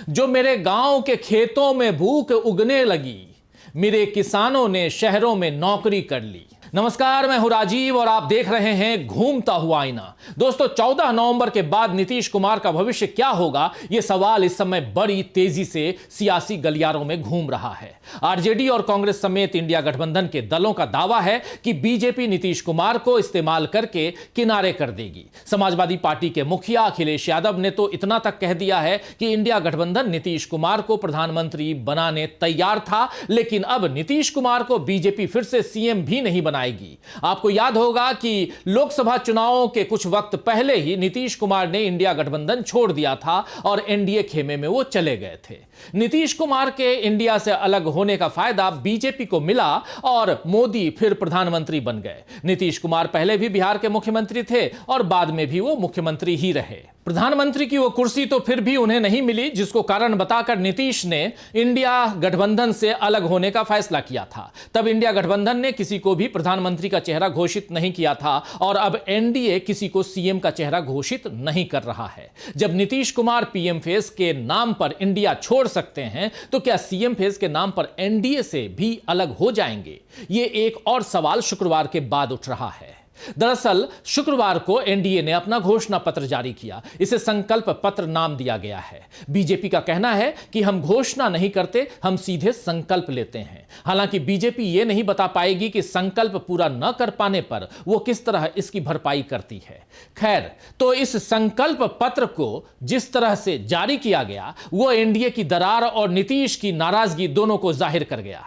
जो मेरे गांव के खेतों में भूख उगने लगी, मेरे किसानों ने शहरों में नौकरी कर ली। नमस्कार, मैं हूं राजीव और आप देख रहे हैं घूमता हुआ आईना। दोस्तों, 14 नवंबर के बाद नीतीश कुमार का भविष्य क्या होगा, यह सवाल इस समय बड़ी तेजी से सियासी गलियारों में घूम रहा है। आरजेडी और कांग्रेस समेत इंडिया गठबंधन के दलों का दावा है कि बीजेपी नीतीश कुमार को इस्तेमाल करके किनारे कर देगी। समाजवादी पार्टी के मुखिया अखिलेश यादव ने तो इतना तक कह दिया है कि इंडिया गठबंधन नीतीश कुमार को प्रधानमंत्री बनाने तैयार था, लेकिन अब नीतीश कुमार को बीजेपी फिर से सीएम भी नहीं बनाएगी। आपको याद होगा कि लोकसभा चुनावों के कुछ वक्त पहले ही नीतीश कुमार ने इंडिया गठबंधन छोड़ दिया था और एनडीए खेमे में वो चले गए थे। नीतीश कुमार के इंडिया से अलग होने का फायदा बीजेपी को मिला और मोदी फिर प्रधानमंत्री बन गए। नीतीश कुमार पहले भी बिहार के मुख्यमंत्री थे और बाद में भी वो मुख्यमंत्री ही रहे। प्रधानमंत्री की वो कुर्सी तो फिर भी उन्हें नहीं मिली, जिसको कारण बताकर नीतीश ने इंडिया गठबंधन से अलग होने का फैसला किया था। तब इंडिया गठबंधन ने किसी को भी प्रधानमंत्री का चेहरा घोषित नहीं किया था और अब एनडीए किसी को सीएम का चेहरा घोषित नहीं कर रहा है। जब नीतीश कुमार पीएम फेस के नाम पर इंडिया छोड़ सकते हैं, तो क्या सीएम फेस के नाम पर एनडीए से भी अलग हो जाएंगे? ये एक और सवाल शुक्रवार के बाद उठ रहा है। दरअसल शुक्रवार को एनडीए ने अपना घोषणा पत्र जारी किया। इसे संकल्प पत्र नाम दिया गया है। बीजेपी का कहना है कि हम घोषणा नहीं करते, हम सीधे संकल्प लेते हैं। हालांकि बीजेपी यह नहीं बता पाएगी कि संकल्प पूरा न कर पाने पर वो किस तरह इसकी भरपाई करती है। खैर, तो इस संकल्प पत्र को जिस तरह से जारी किया गया, वो एनडीए की दरार और नीतीश की नाराजगी दोनों को जाहिर कर गया।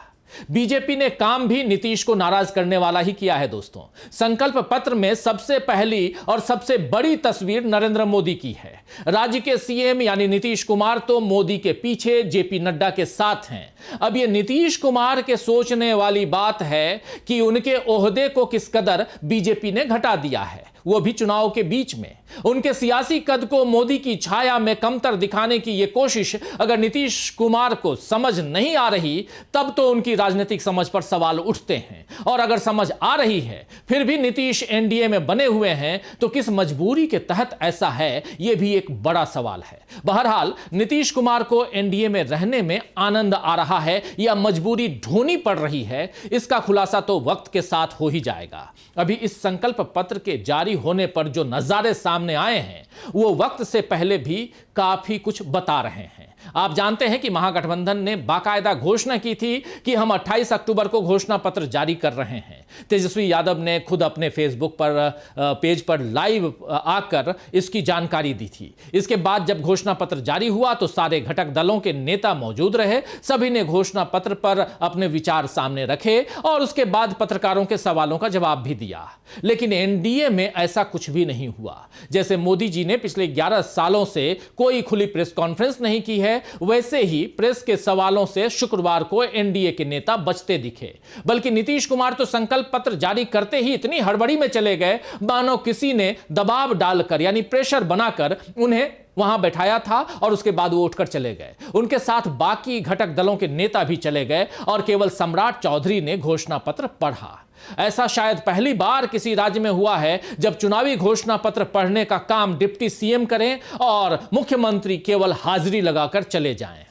बीजेपी ने काम भी नीतीश को नाराज करने वाला ही किया है। दोस्तों, संकल्प पत्र में सबसे पहली और सबसे बड़ी तस्वीर नरेंद्र मोदी की है। राज्य के सीएम यानी नीतीश कुमार तो मोदी के पीछे, जेपी नड्डा के साथ हैं। अब ये नीतीश कुमार के सोचने वाली बात है कि उनके ओहदे को किस कदर बीजेपी ने घटा दिया है, वो भी चुनाव के बीच में। उनके सियासी कद को मोदी की छाया में कमतर दिखाने की यह कोशिश अगर नीतीश कुमार को समझ नहीं आ रही, तब तो उनकी राजनीतिक समझ पर सवाल उठते हैं। और अगर समझ आ रही है, फिर भी नीतीश एनडीए में बने हुए हैं, तो किस मजबूरी के तहत ऐसा है, यह भी एक बड़ा सवाल है। बहरहाल, नीतीश कुमार को एनडीए में रहने में आनंद आ रहा है या मजबूरी ढूंढनी पड़ रही है, इसका खुलासा तो वक्त के साथ हो ही जाएगा। अभी इस संकल्प पत्र के जारी होने पर जो नजारे सामने आए हैं, वो वक्त से पहले भी काफी कुछ बता रहे हैं। आप जानते हैं कि महागठबंधन ने बाकायदा घोषणा की थी कि हम 28 अक्टूबर को घोषणा पत्र जारी कर रहे हैं। तेजस्वी यादव ने खुद अपने फेसबुक पर पेज पर लाइव आकर इसकी जानकारी दी थी। इसके बाद जब घोषणा पत्र जारी हुआ तो सारे घटक दलों के नेता मौजूद रहे। सभी ने घोषणा पत्र पर अपने विचार सामने रखे और उसके बाद पत्रकारों के सवालों का जवाब भी दिया। लेकिन एनडीए में ऐसा कुछ भी नहीं हुआ। जैसे मोदी जी ने पिछले 11 सालों से कोई खुली प्रेस कॉन्फ्रेंस नहीं की है, वैसे ही प्रेस के सवालों से शुक्रवार को एनडीए के नेता बचते दिखे। बल्कि नीतीश कुमार तो संकल्प पत्र जारी करते ही इतनी हड़बड़ी में चले गए, मानो किसी ने दबाव डालकर यानी प्रेशर बनाकर उन्हें वहां बैठाया था और उसके बाद वो उठकर चले गए। उनके साथ बाकी घटक दलों के नेता भी चले गए और केवल सम्राट चौधरी ने घोषणा पत्र पढ़ा। ऐसा शायद पहली बार किसी राज्य में हुआ है जब चुनावी घोषणा पत्र पढ़ने का काम डिप्टी सीएम करें और मुख्यमंत्री केवल हाजिरी लगाकर चले जाएं।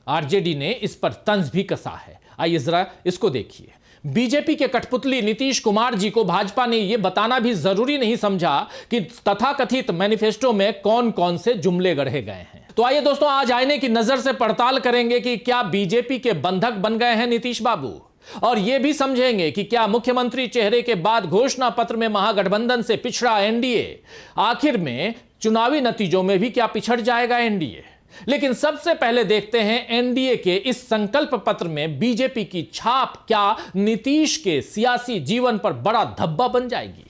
आरजेडी ने इस पर तंज भी कसा है। आइए जरा इसको देखिए। बीजेपी के कठपुतली नीतीश कुमार जी को भाजपा ने यह बताना भी जरूरी नहीं समझा कि तथाकथित मैनिफेस्टो में कौन कौन से जुमले गढ़े गए हैं। तो आइए दोस्तों, आज आईने की नजर से पड़ताल करेंगे कि क्या बीजेपी के बंधक बन गए हैं नीतीश बाबू, और यह भी समझेंगे कि क्या मुख्यमंत्री चेहरे के बाद घोषणा पत्र में महागठबंधन से पिछड़ा एनडीए आखिर में चुनावी नतीजों में भी क्या पिछड़ जाएगा एनडीए। लेकिन सबसे पहले देखते हैं एनडीए के इस संकल्प पत्र में बीजेपी की छाप क्या नीतीश के सियासी जीवन पर बड़ा धब्बा बन जाएगी।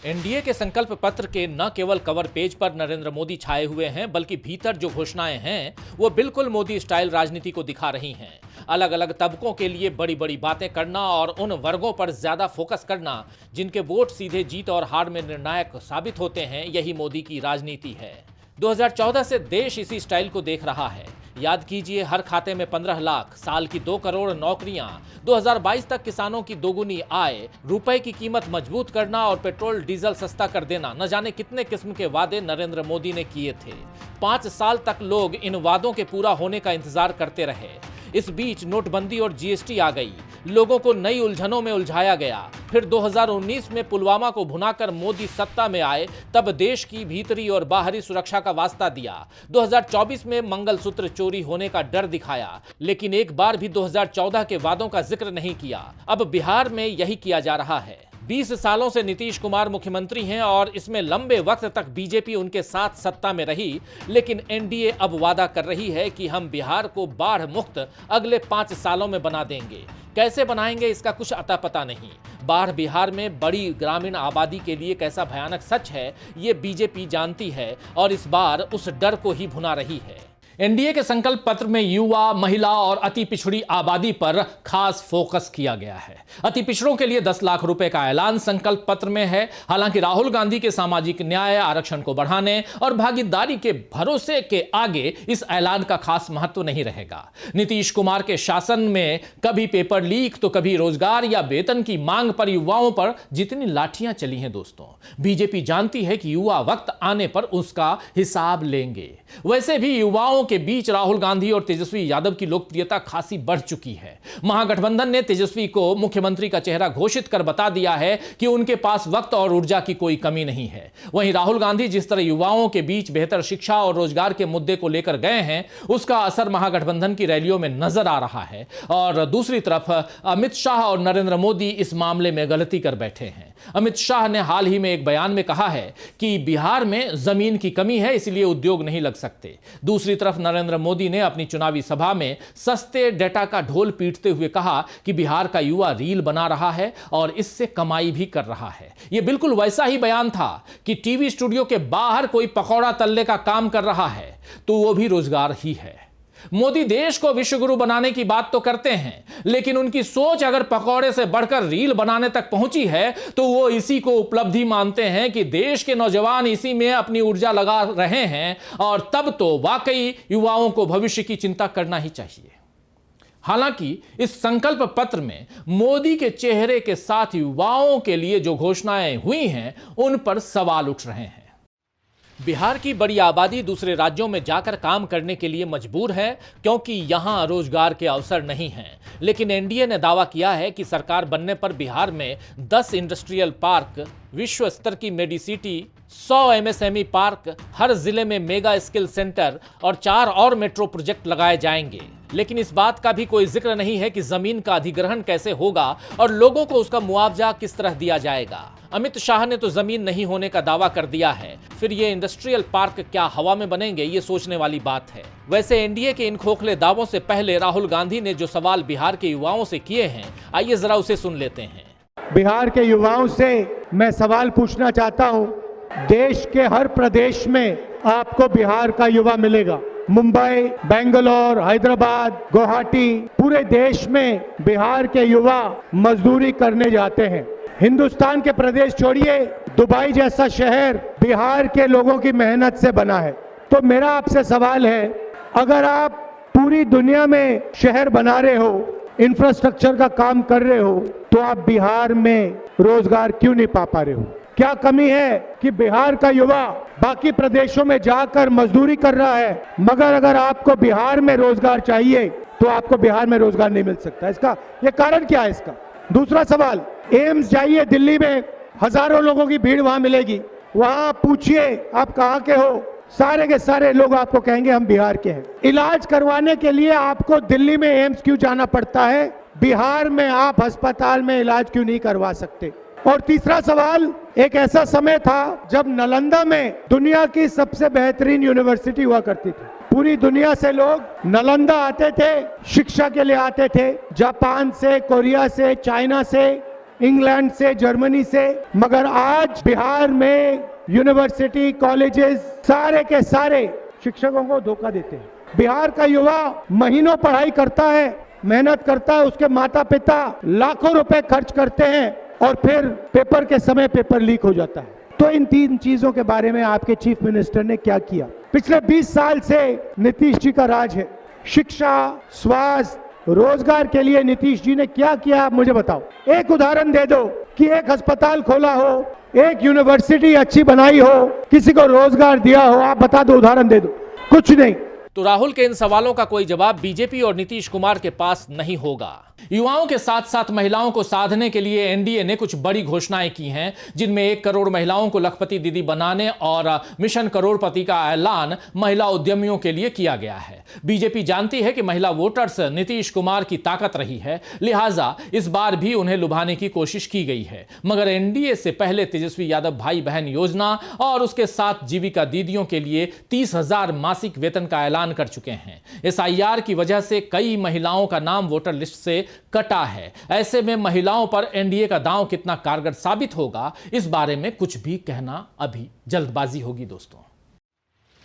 एनडीए के संकल्प पत्र के न केवल कवर पेज पर नरेंद्र मोदी छाए हुए हैं, बल्कि भीतर जो घोषणाएं हैं वो बिल्कुल मोदी स्टाइल राजनीति को दिखा रही हैं। अलग अलग तबकों के लिए बड़ी बड़ी बातें करना और उन वर्गों पर ज्यादा फोकस करना जिनके वोट सीधे जीत और हार में निर्णायक साबित होते हैं, यही मोदी की राजनीति है। 2014 से देश इसी स्टाइल को देख रहा है। याद कीजिए, हर खाते में 15 लाख, साल की 2 करोड़ नौकरियां, 2022 तक किसानों की दोगुनी आय, रुपए की कीमत मजबूत करना और पेट्रोल डीजल सस्ता कर देना, न जाने कितने किस्म के वादे नरेंद्र मोदी ने किए थे। 5 साल तक लोग इन वादों के पूरा होने का इंतजार करते रहे। इस बीच नोटबंदी और जीएसटी आ गई, लोगों को नई उलझनों में उलझाया गया। फिर 2019 में पुलवामा को भुनाकर मोदी सत्ता में आए, तब देश की भीतरी और बाहरी सुरक्षा का वास्ता दिया। 2024 में मंगलसूत्र चोरी होने का डर दिखाया, लेकिन एक बार भी 2014 के वादों का जिक्र नहीं किया। अब बिहार में यही किया जा रहा है। 20 सालों से नीतीश कुमार मुख्यमंत्री हैं और इसमें लंबे वक्त तक बीजेपी उनके साथ सत्ता में रही, लेकिन एनडीए अब वादा कर रही है कि हम बिहार को बाढ़ मुक्त अगले 5 सालों में बना देंगे। कैसे बनाएंगे, इसका कुछ अता पता नहीं। बाढ़ बिहार में बड़ी ग्रामीण आबादी के लिए कैसा भयानक सच है, ये बीजेपी जानती है और इस बार उस डर को ही भुना रही है। एनडीए के संकल्प पत्र में युवा, महिला और अति पिछड़ी आबादी पर खास फोकस किया गया है। अति पिछड़ों के लिए 10 लाख रुपए का ऐलान संकल्प पत्र में है। हालांकि राहुल गांधी के सामाजिक न्याय, आरक्षण को बढ़ाने और भागीदारी के भरोसे के आगे इस ऐलान का खास महत्व नहीं रहेगा। नीतीश कुमार के शासन में कभी पेपर लीक तो कभी रोजगार या वेतन की मांग पर युवाओं पर जितनी लाठियां चली हैं दोस्तों, बीजेपी जानती है कि युवा वक्त आने पर उसका हिसाब लेंगे। वैसे भी युवाओं के बीच राहुल गांधी और तेजस्वी यादव की लोकप्रियता खासी बढ़ चुकी है। महागठबंधन ने तेजस्वी को मुख्यमंत्री का चेहरा घोषित कर बता दिया है कि उनके पास वक्त और ऊर्जा की कोई कमी नहीं है। वहीं राहुल गांधी जिस तरह युवाओं के बीच बेहतर शिक्षा और रोजगार के मुद्दे को लेकर गए हैं, उसका असर महागठबंधन की रैलियों में नजर आ रहा है। और दूसरी तरफ अमित शाह और नरेंद्र मोदी इस मामले में गलती कर बैठे हैं। अमित शाह ने हाल ही में एक बयान में कहा है कि बिहार में जमीन की कमी है, इसलिए उद्योग नहीं लग सकते। दूसरी तरफ नरेंद्र मोदी ने अपनी चुनावी सभा में सस्ते डेटा का ढोल पीटते हुए कहा कि बिहार का युवा रील बना रहा है और इससे कमाई भी कर रहा है। यह बिल्कुल वैसा ही बयान था कि टीवी स्टूडियो के बाहर कोई पकौड़ा तलने का काम कर रहा है तो वो भी रोजगार ही है। मोदी देश को विश्वगुरु बनाने की बात तो करते हैं, लेकिन उनकी सोच अगर पकौड़े से बढ़कर रील बनाने तक पहुंची है तो वो इसी को उपलब्धि मानते हैं कि देश के नौजवान इसी में अपनी ऊर्जा लगा रहे हैं, और तब तो वाकई युवाओं को भविष्य की चिंता करना ही चाहिए। हालांकि इस संकल्प पत्र में मोदी के चेहरे के साथ युवाओं के लिए जो घोषणाएं हुई हैं, उन पर सवाल उठ रहे हैं। बिहार की बड़ी आबादी दूसरे राज्यों में जाकर काम करने के लिए मजबूर है, क्योंकि यहां रोजगार के अवसर नहीं हैं। लेकिन एनडीए ने दावा किया है कि सरकार बनने पर बिहार में 10 इंडस्ट्रियल पार्क, विश्व स्तर की मेडिसिटी, 100 एमएसएमई पार्क, हर जिले में मेगा स्किल सेंटर और 4 और मेट्रो प्रोजेक्ट लगाए जाएंगे। लेकिन इस बात का भी कोई जिक्र नहीं है कि जमीन का अधिग्रहण कैसे होगा और लोगों को उसका मुआवजा किस तरह दिया जाएगा। अमित शाह ने तो जमीन नहीं होने का दावा कर दिया है, फिर ये इंडस्ट्रियल पार्क क्या हवा में बनेंगे, ये सोचने वाली बात है। वैसे एनडीए के इन खोखले दावों से पहले राहुल गांधी ने जो सवाल बिहार के युवाओं से किए हैं, आइए जरा उसे सुन लेते हैं। बिहार के युवाओं से मैं सवाल पूछना चाहता हूं। देश के हर प्रदेश में आपको बिहार का युवा मिलेगा। मुंबई, बेंगलोर, हैदराबाद, गुवाहाटी, पूरे देश में बिहार के युवा मजदूरी करने जाते हैं। हिंदुस्तान के प्रदेश छोड़िए, दुबई जैसा शहर बिहार के लोगों की मेहनत से बना है। तो मेरा आपसे सवाल है, अगर आप पूरी दुनिया में शहर बना रहे हो, इंफ्रास्ट्रक्चर का काम कर रहे हो, तो आप बिहार में रोजगार क्यों नहीं पा रहे हो? क्या कमी है कि बिहार का युवा बाकी प्रदेशों में जाकर मजदूरी कर रहा है, मगर अगर आपको बिहार में रोजगार चाहिए तो आपको बिहार में रोजगार नहीं मिल सकता? इसका ये कारण क्या है इसका? दूसरा सवाल, एम्स जाइए दिल्ली में, हजारों लोगों की भीड़ वहां मिलेगी। वहां पूछिए आप कहां के हो, सारे के सारे लोग आपको कहेंगे हम बिहार के हैं। इलाज करवाने के लिए आपको दिल्ली में एम्स क्यों जाना पड़ता है? बिहार में आप अस्पताल में इलाज क्यों नहीं करवा सकते? और तीसरा सवाल, एक ऐसा समय था जब नालंदा में दुनिया की सबसे बेहतरीन यूनिवर्सिटी हुआ करती थी। पूरी दुनिया से लोग नालंदा आते थे, शिक्षा के लिए आते थे, जापान से, कोरिया से, चाइना से, इंग्लैंड से, जर्मनी से। मगर आज बिहार में यूनिवर्सिटी, कॉलेजेस सारे के सारे शिक्षकों को धोखा देते हैं। बिहार का युवा महीनों पढ़ाई करता है, मेहनत करता है, उसके माता पिता लाखों रुपए खर्च करते हैं और फिर पेपर के समय पेपर लीक हो जाता है। तो इन 3 चीजों के बारे में आपके चीफ मिनिस्टर ने क्या किया? पिछले 20 साल से नीतीश जी का राज है। शिक्षा, स्वास्थ्य, रोजगार के लिए नीतीश जी ने क्या किया, आप मुझे बताओ। एक उदाहरण दे दो कि एक अस्पताल खोला हो, एक यूनिवर्सिटी अच्छी बनाई हो, किसी को रोजगार दिया हो, आप बता दो, उदाहरण दे दो। कुछ नहीं। तो राहुल के इन सवालों का कोई जवाब बीजेपी और नीतीश कुमार के पास नहीं होगा। युवाओं के साथ साथ महिलाओं को साधने के लिए एनडीए ने कुछ बड़ी घोषणाएं की हैं, जिनमें 1 करोड़ महिलाओं को लखपति दीदी बनाने और मिशन करोड़पति का ऐलान महिला उद्यमियों के लिए किया गया है। बीजेपी जानती है कि महिला वोटर्स नीतीश कुमार की ताकत रही है, लिहाजा इस बार भी उन्हें लुभाने की कोशिश की गई है। मगर एनडीए से पहले तेजस्वी यादव भाई बहन योजना और उसके साथ जीविका दीदियों के लिए 30,000 मासिक वेतन का ऐलान कर चुके हैं। एसआईआर की वजह से कई महिलाओं का नाम वोटर लिस्ट से कटा है। ऐसे में महिलाओं पर एनडीए का दांव कितना कारगर साबित होगा, इस बारे में कुछ भी कहना अभी जल्दबाजी होगी। दोस्तों,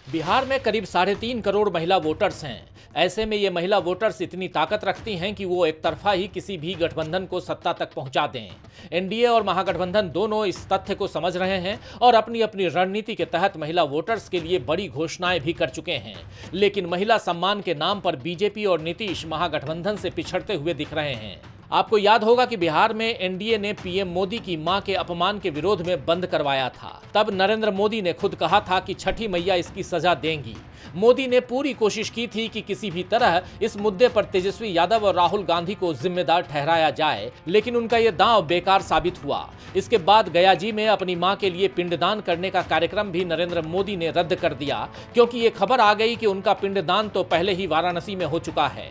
बिहार में करीब 3.5 करोड़ महिला वोटर्स हैं। ऐसे में ये महिला वोटर्स इतनी ताकत रखती हैं कि वो एक तरफा ही किसी भी गठबंधन को सत्ता तक पहुंचा दें। एनडीए और महागठबंधन दोनों इस तथ्य को समझ रहे हैं और अपनी अपनी रणनीति के तहत महिला वोटर्स के लिए बड़ी घोषणाएं भी कर चुके हैं। लेकिन महिला सम्मान के नाम पर बीजेपी और नीतीश महागठबंधन से पिछड़ते हुए दिख रहे हैं। आपको याद होगा कि बिहार में एनडीए ने पीएम मोदी की मां के अपमान के विरोध में बंद करवाया था। तब नरेंद्र मोदी ने खुद कहा था कि छठी मैया इसकी सजा देंगी। मोदी ने पूरी कोशिश की थी कि किसी भी तरह इस मुद्दे पर तेजस्वी यादव और राहुल गांधी को जिम्मेदार ठहराया जाए, लेकिन उनका यह दांव बेकार साबित हुआ। इसके बाद गया जी में अपनी मां के लिए पिंडदान करने का कार्यक्रम भी नरेंद्र मोदी ने रद्द कर दिया, क्योंकि ये खबर आ गई कि उनका पिंडदान तो पहले ही वाराणसी में हो चुका है।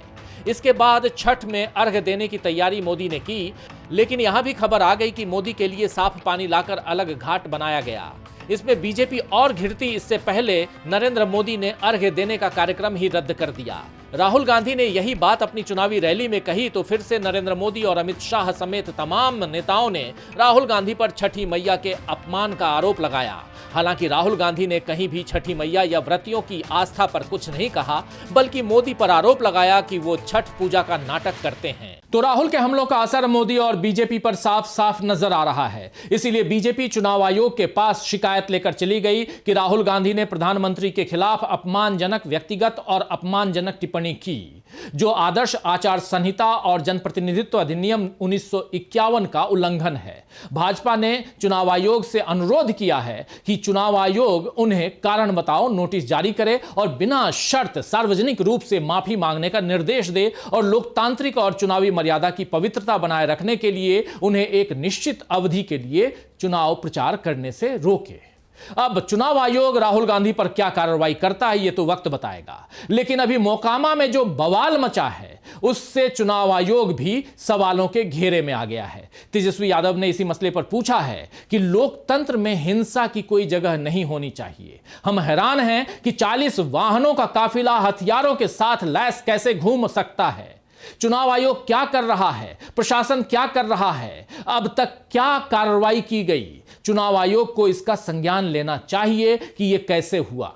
इसके बाद छठ में अर्घ्य देने की तैयारी मोदी ने की, लेकिन यहां भी खबर आ गई कि मोदी के लिए साफ पानी लाकर अलग घाट बनाया गया। इसमें बीजेपी और घिरती, इससे पहले नरेंद्र मोदी ने अर्घ्य देने का कार्यक्रम ही रद्द कर दिया। राहुल गांधी ने यही बात अपनी चुनावी रैली में कही तो फिर से नरेंद्र मोदी और अमित शाह समेत तमाम नेताओं ने राहुल गांधी पर छठी मैया के अपमान का आरोप लगाया। हालांकि राहुल गांधी ने कहीं भी छठी मैया या व्रतियों की आस्था पर कुछ नहीं कहा, बल्कि मोदी पर आरोप लगाया कि वो छठ पूजा का नाटक करते हैं। तो राहुल के हमलों का असर मोदी और बीजेपी पर साफ साफ नजर आ रहा है। इसीलिए बीजेपी चुनाव आयोग के पास शिकायत लेकर चली गई कि राहुल गांधी ने प्रधानमंत्री के खिलाफ अपमानजनक व्यक्तिगत और अपमानजनक टिप्पणी की, जो आदर्श आचार संहिता और जनप्रतिनिधित्व अधिनियम 1951 का उल्लंघन है। भाजपा ने चुनाव आयोग से अनुरोध किया है कि चुनाव आयोग उन्हें कारण बताओ नोटिस जारी करे और बिना शर्त सार्वजनिक रूप से माफी मांगने का निर्देश दे और लोकतांत्रिक और चुनावी मर्यादा की पवित्रता बनाए रखने के लिए उन्हें एक निश्चित अवधि के लिए चुनाव प्रचार करने से रोके। अब चुनाव आयोग राहुल गांधी पर क्या कार्रवाई करता है ये तो वक्त बताएगा, लेकिन अभी मोकामा में जो बवाल मचा है उससे चुनाव आयोग भी सवालों के घेरे में आ गया है। तेजस्वी यादव ने इसी मसले पर पूछा है कि लोकतंत्र में हिंसा की कोई जगह नहीं होनी चाहिए। हम हैरान हैं कि 40 वाहनों का काफिला हथियारों के साथ लैस कैसे घूम सकता है। चुनाव आयोग क्या कर रहा है, प्रशासन क्या कर रहा है, अब तक क्या कार्रवाई की गई? चुनाव आयोग को इसका संज्ञान लेना चाहिए कि यह कैसे हुआ।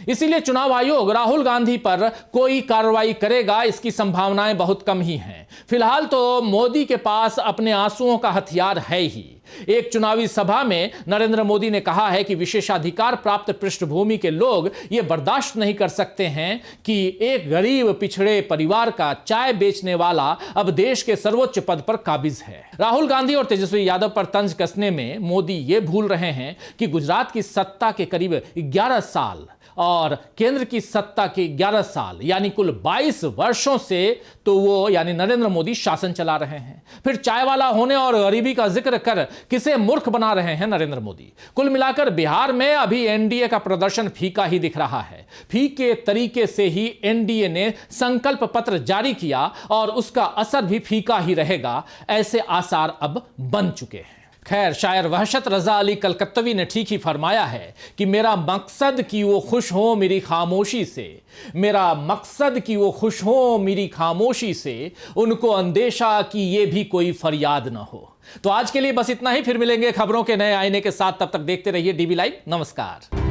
इसीलिए चुनाव आयोग राहुल गांधी पर कोई कार्रवाई करेगा, इसकी संभावनाएं बहुत कम ही हैं। फिलहाल तो मोदी के पास अपने आंसुओं का हथियार है ही। एक चुनावी सभा में नरेंद्र मोदी ने कहा है कि विशेषाधिकार प्राप्त पृष्ठभूमि के लोग ये बर्दाश्त नहीं कर सकते हैं कि एक गरीब पिछड़े परिवार का चाय बेचने वाला अब देश के सर्वोच्च पद पर काबिज है। राहुल गांधी और तेजस्वी यादव पर तंज कसने में मोदी ये भूल रहे हैं कि गुजरात की सत्ता के करीब 11 साल और केंद्र की सत्ता के 11 साल यानी कुल 22 वर्षों से तो वो यानी नरेंद्र मोदी शासन चला रहे हैं। फिर चाय वाला होने और गरीबी का जिक्र कर किसे मूर्ख बना रहे हैं नरेंद्र मोदी। कुल मिलाकर बिहार में अभी एनडीए का प्रदर्शन फीका ही दिख रहा है। फीके तरीके से ही एनडीए ने संकल्प पत्र जारी किया और उसका असर भी फीका ही रहेगा, ऐसे आसार अब बन चुके हैं। खैर, शायर वहशत रजा अली कलकत्तवी ने ठीक ही फरमाया है कि मेरा मकसद कि वो खुश हो मेरी खामोशी से, मेरा मकसद कि वो खुश हो मेरी खामोशी से, उनको अंदेशा कि ये भी कोई फरियाद ना हो। तो आज के लिए बस इतना ही, फिर मिलेंगे खबरों के नए आईने के साथ। तब तक देखते रहिए डीबी लाइव। नमस्कार।